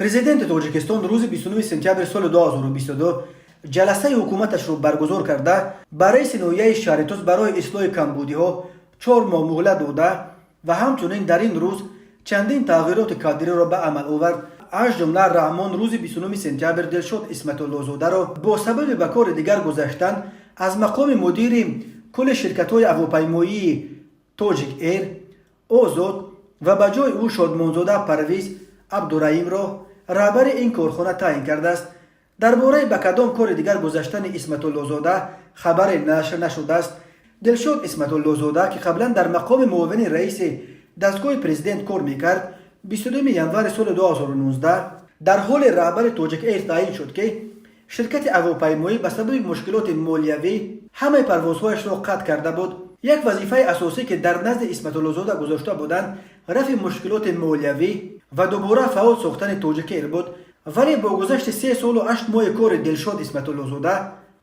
پرزیدنت تاجیکستان روز 29 سپتامبر سال 2022 جلسه حکومتش رو برگزار کرده. برای نویه شهرتوس برای اصلاح کمبودی ها 4 ماه مهلت داده و همچنین در این روز چندین تغییرات کادری را به عمل آورد. از جمله رحمان روز 29 سپتامبر دلشاد اسمت الله زاده را با سبب به کار دیگر گذاشتن از مقام مدیر کل شرکت های هواپیمایی تاجیک ایر آزاد و به جای او شادمانزاده پرویز عبدالرحیم را رهبر این کارخانه تعیین کرده است. درباره به کدام کار دیگر گذاشتن اسمت الله زاده خبر نشر نشده است. دلشاد اسمت الله زاده که قبلا در مقام معاون رئیس دستگاه پرزیدنت کار میکرد 22 ینور سال 2019 در حال رهبر تاجیک ایر تعیین شد که شرکت هواپیمایی به سبب مشکلات مالیوی همه پروازهایش را قطع کرده بود. یک وظیفه اساسی که در نزد اسمت الله زاده گذاشته بودند رفع مشکلات مالیوی و دوباره فعال ساختن تاجیک ایر بود. ولی با گذشت 3 سال و 8 ماه کار دلشاد اسمت الله زاده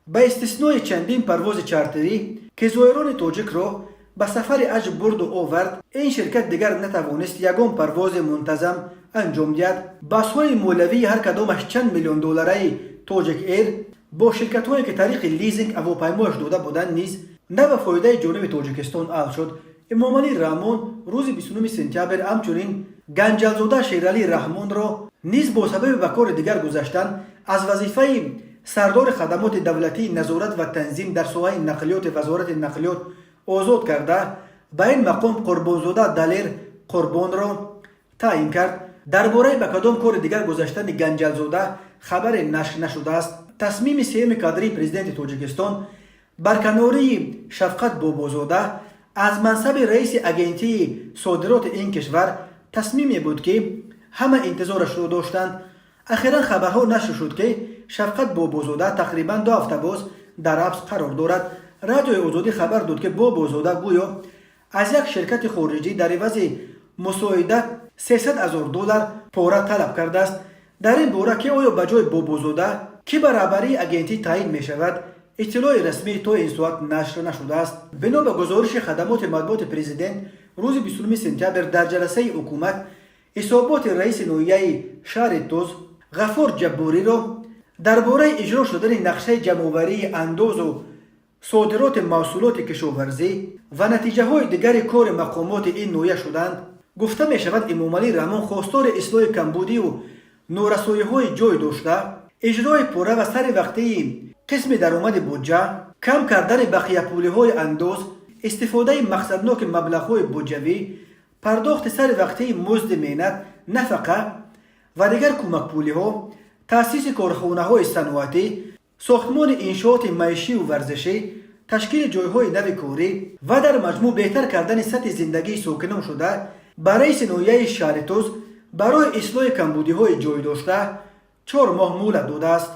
به استثنای چندین پرواز چارتری که زائران تاجیک را به سفر حج برد و آورد، این شرکت دیگر نتوانست یگان پرواز منتظم انجام دهد. بحث‌های مالیوی هر کدامش چند میلیون دلاری تاجیک ایر با شرکت‌هایی که طریق لیزینگ هواپیمایش داده بودند نیز نه به فایده جانب تاجیکستان حل شد. امامعلی رحمان روز 29 سپتامبر همچنین گنجلزاده شیرعلی رحمان را نیز با سبب به کار دیگر گذاشتن از وظیفه سردار خدمات دولتی نظارت و تنظیم در ساحه نقلیات وزارت نقلیات آزاد کرده به این مقام قربانزاده دلیر قربان را تعیین کرد. درباره به کدام کار دیگر گذاشتن گنجلزاده خبر نشر نشده است. تصمیم سیام کادری پرزیدنت تاجیکستان برکناری شفقت بابازاده از منصب رئیس اگنتی صادرات این کشور تصمیمی بود که همه انتظارش رو داشتند. اخیرا خبرها نشر شد که شفقت بابازاده تقریبا 2 هفته باز در حبس قرار دارد. رادیوی آزادی خبر داد که بابازاده گویا از یک شرکت خارجی در عوض مساعدت $300,000 پاره طلب کرده است. در این باره که آیا به جای بابازاده که به رهبری اگنتی تعیین می شود اطلاع رسمی تا این ساعت نشر نشده است. بنا به گزارش خدمات مطبوعات پرزیدنت روز 29 سپتامبر در جلسه حکومت حسابات رئیس نویه شهر توز غفور جباری را درباره اجرا شدن نقشه جمع‌آوری انداز و صادرات محصولات کشاورزی و نتیجه های دیگر کار مقامات این نویه شدند گفته می شود. امامعلی رحمان خواستار اصلاح کمبودی و نورسایی های جای داشته، اجرای پوره و سر وقتی قسم درآمد بودجه، کم کردن بقیه پولی های انداز، استفاده مقصدناک مبلغ های بودجوی، پرداخت سر وقتی مزد مهنت، نفقه و دیگر کمک پولی ها، تأسیس کارخانه های صنعتی، ساختمان انشاءات معیشی و ورزشی، تشکیل جایهای نو کاری و در مجموع بهتر کردن سطح زندگی ساکنان شده برای نویه شهر توز برای اصلاح کمبودی های جای داشته 4 ماه مهلت داده است.